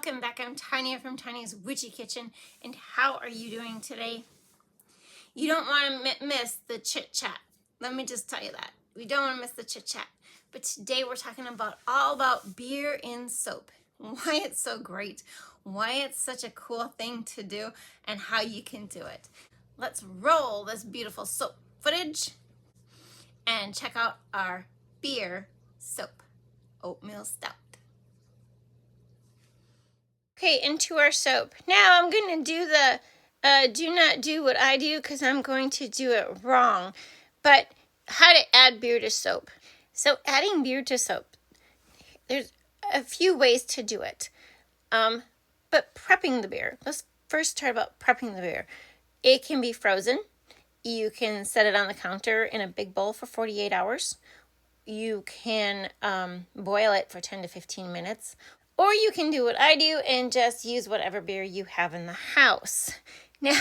welcome back. I'm Tanya from Tanya's Witchy Kitchen, and how are you doing today? You don't want to miss the chit chat. Let me just tell you that. We don't want to miss the chit chat. But today we're talking all about beer in soap. Why it's so great, why it's such a cool thing to do, and how you can do it. Let's roll this beautiful soap footage and check out our beer soap oatmeal stout. Okay, into our soap. Now I'm going to do the do not do what I do because I'm going to do it wrong. But how to add beer to soap. So adding beer to soap, there's a few ways to do it. But prepping the beer. Let's first start about prepping the beer. It can be frozen. You can set it on the counter in a big bowl for 48 hours. You can boil it for 10 to 15 minutes. Or you can do what I do and just use whatever beer you have in the house. Now,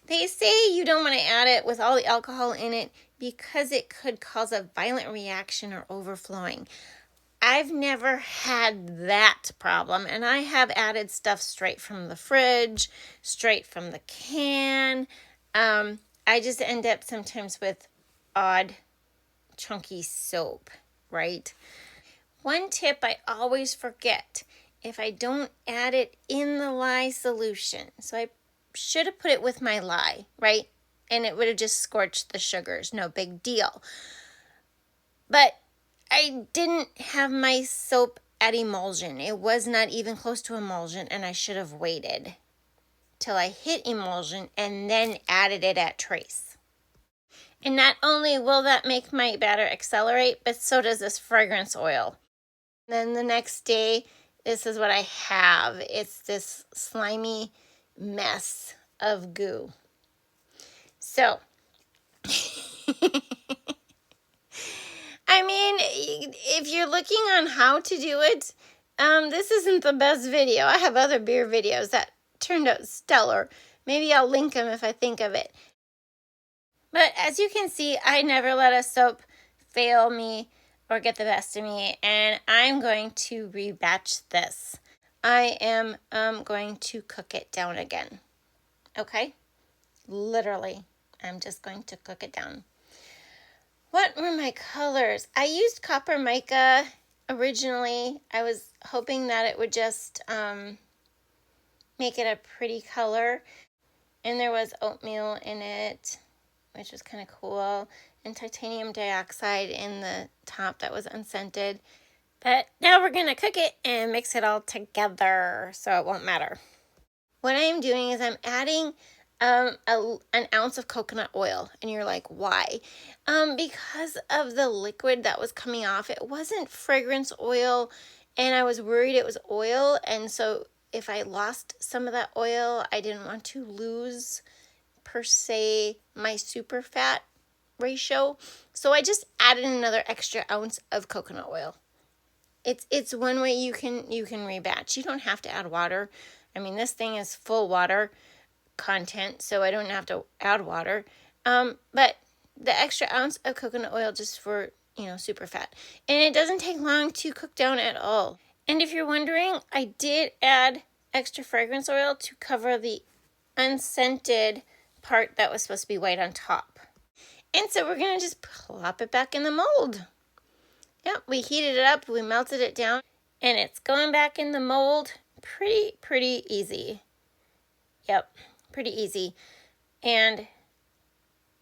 they say you don't want to add it with all the alcohol in it because it could cause a violent reaction or overflowing. I've never had that problem, and I have added stuff straight from the fridge, straight from the can. I just end up sometimes with odd, chunky soap, right? One tip I always forget, if I don't add it in the lye solution. So I should have put it with my lye, right? And it would have just scorched the sugars, no big deal. But I didn't have my soap at emulsion. It was not even close to emulsion, and I should have waited till I hit emulsion and then added it at trace. And not only will that make my batter accelerate, but so does this fragrance oil. Then the next day, this is what I have. It's this slimy mess of goo. So, I mean, if you're looking on how to do it, this isn't the best video. I have other beer videos that turned out stellar. Maybe I'll link them if I think of it. But as you can see, I never let a soap fail me or get the best of me, and I'm going to rebatch this. I am going to cook it down again. Okay? Literally, I'm just going to cook it down. What were my colors? I used copper mica originally. I was hoping that it would just make it a pretty color, and there was oatmeal in it, which was kind of cool, and titanium dioxide in the top that was unscented. But now we're going to cook it and mix it all together so it won't matter. What I'm doing is I'm adding an ounce of coconut oil. And you're like, why? Because of the liquid that was coming off. It wasn't fragrance oil, and I was worried it was oil. And so if I lost some of that oil, I didn't want to lose, per se, my super fat ratio. So I just added another extra ounce of coconut oil. It's one way you can rebatch. You don't have to add water. I mean, this thing is full water content, so I don't have to add water. But the extra ounce of coconut oil just for, super fat. And it doesn't take long to cook down at all. And if you're wondering, I did add extra fragrance oil to cover the unscented part that was supposed to be white on top. And so we're going to just plop it back in the mold. Yep, we heated it up, we melted it down, and it's going back in the mold pretty easy. Yep, pretty easy. And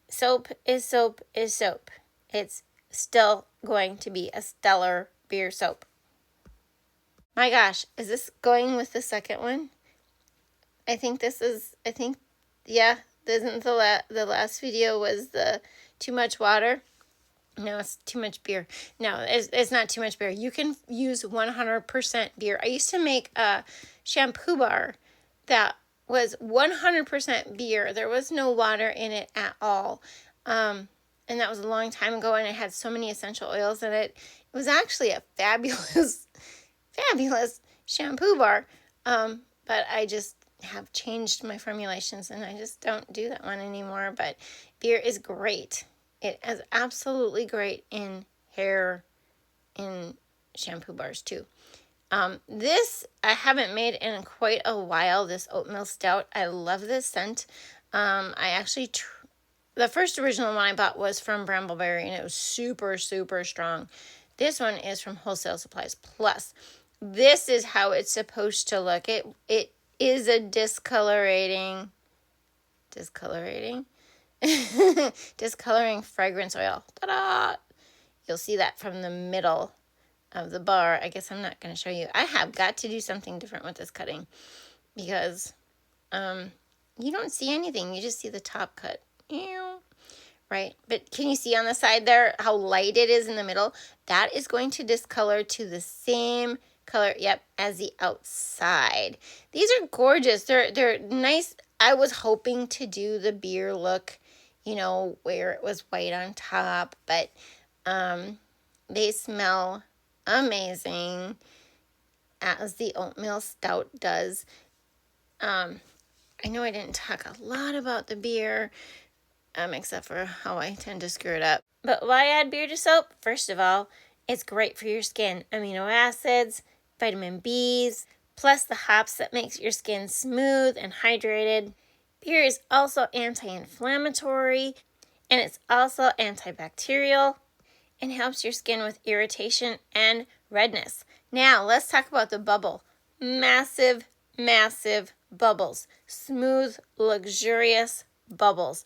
soap is soap is soap. It's still going to be a stellar beer soap. My gosh, is this going with the second one? Yeah, isn't the last video was the too much water? No, it's too much beer. No, it's not too much beer. You can use 100% beer. I used to make a shampoo bar that was 100% beer. There was no water in it at all. And that was a long time ago, and it had so many essential oils in it. It was actually a fabulous shampoo bar. But I just have changed my formulations, and I just don't do that one anymore. But beer is great. It is absolutely great in hair, in shampoo bars too. This I haven't made in quite a while, this oatmeal stout. I love this scent. I actually, the first original one I bought was from Brambleberry, and it was super, super strong. This one is from Wholesale Supplies Plus. This is how it's supposed to look. It is a discolorating discoloring fragrance oil. Ta-da! You'll see that from the middle of the bar. I guess I'm not going to show you. I have got to do something different with this cutting because you don't see anything. You just see the top cut. Right? But can you see on the side there how light it is in the middle? That is going to discolor to the same color, yep, as the outside. These are gorgeous. They're nice. I was hoping to do the beer look, you know, where it was white on top, but they smell amazing, as the oatmeal stout does. I know I didn't talk a lot about the beer, except for how I tend to screw it up. But why add beer to soap? First of all, it's great for your skin. Amino acids, vitamin Bs, plus the hops that makes your skin smooth and hydrated. Beer is also anti-inflammatory, and it's also antibacterial, and helps your skin with irritation and redness. Now, let's talk about the bubble. Massive, massive bubbles. Smooth, luxurious bubbles.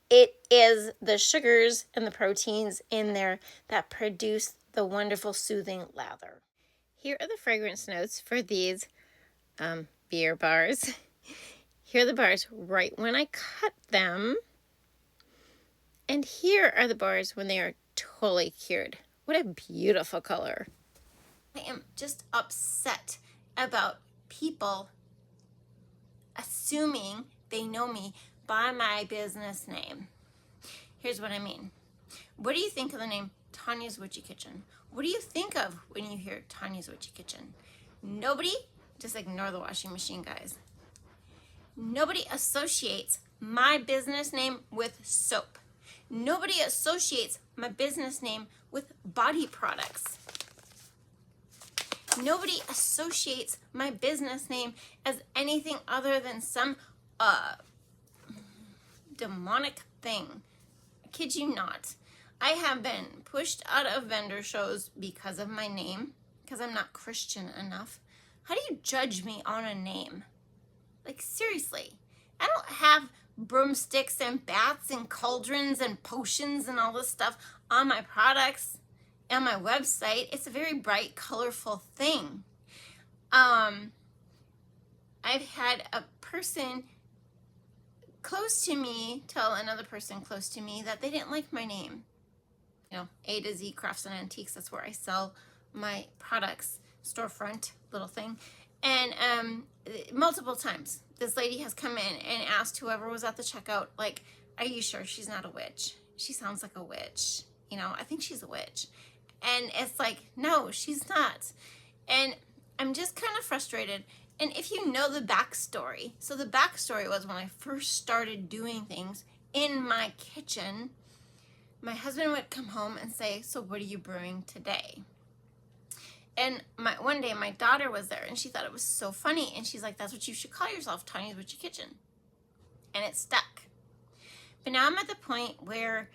It is the sugars and the proteins in there that produce the wonderful soothing lather. Here are the fragrance notes for these beer bars. Here are the bars right when I cut them. And here are the bars when they are totally cured. What a beautiful color. I am just upset about people assuming they know me by my business name. Here's what I mean. What do you think of the name Tanya's Witchy Kitchen? What do you think of when you hear Tanya's Witchy Kitchen? Nobody, just ignore the washing machine, guys. Nobody associates my business name with soap. Nobody associates my business name with body products. Nobody associates my business name as anything other than some demonic thing. I kid you not. I have been pushed out of vendor shows because of my name, because I'm not Christian enough. How do you judge me on a name? Like, seriously. I don't have broomsticks and bats and cauldrons and potions and all this stuff on my products, on my website. It's a very bright, colorful thing. I've had a person close to me tell another person close to me that they didn't like my name. You know, A to Z Crafts and Antiques, that's where I sell my products, storefront little thing. And multiple times, this lady has come in and asked whoever was at the checkout, like, are you sure she's not a witch? She sounds like a witch. You know, I think she's a witch. And it's like, no, she's not. And I'm just kind of frustrated. And if you know the backstory, so the backstory was when I first started doing things in my kitchen, my husband would come home and say, so what are you brewing today? And one day my daughter was there and she thought it was so funny. And she's like, that's what you should call yourself, Tanya's Witchy Kitchen. And it stuck. But now I'm at the point where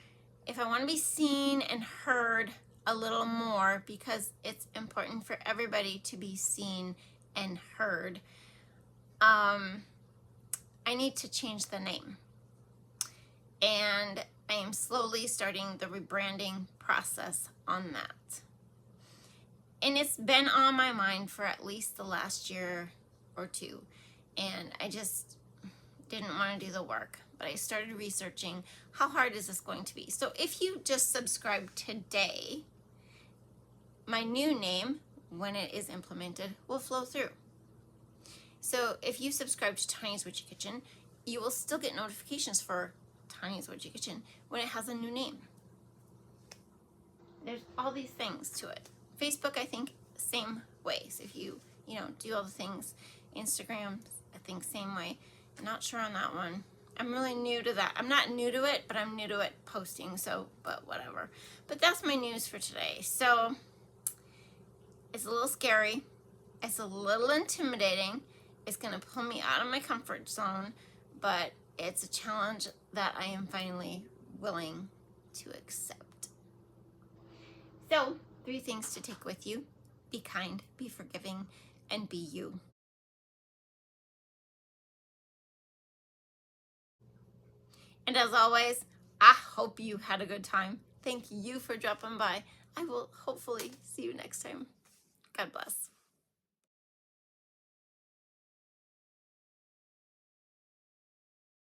if I want to be seen and heard a little more, because it's important for everybody to be seen and heard, I need to change the name. And I am slowly starting the rebranding process on that. And it's been on my mind for at least the last year or two. And I just didn't want to do the work. But I started researching, how hard is this going to be? So if you just subscribe today, my new name, when it is implemented, will flow through. So if you subscribe to Tanya's Witchy Kitchen, you will still get notifications for Tanya's Witchy Kitchen when it has a new name. There's all these things to it. Facebook, I think, same way. So if you do all the things. Instagram, I think, same way. I'm not sure on that one. I'm really new to that. I'm not new to it, but I'm new to it posting, so, but whatever. But that's my news for today. So It's a little scary. It's a little intimidating. It's going to pull me out of my comfort zone, but it's a challenge that I am finally willing to accept. So, 3 things to take with you. Be kind, be forgiving, and be you. And as always, I hope you had a good time. Thank you for dropping by. I will hopefully see you next time. God bless.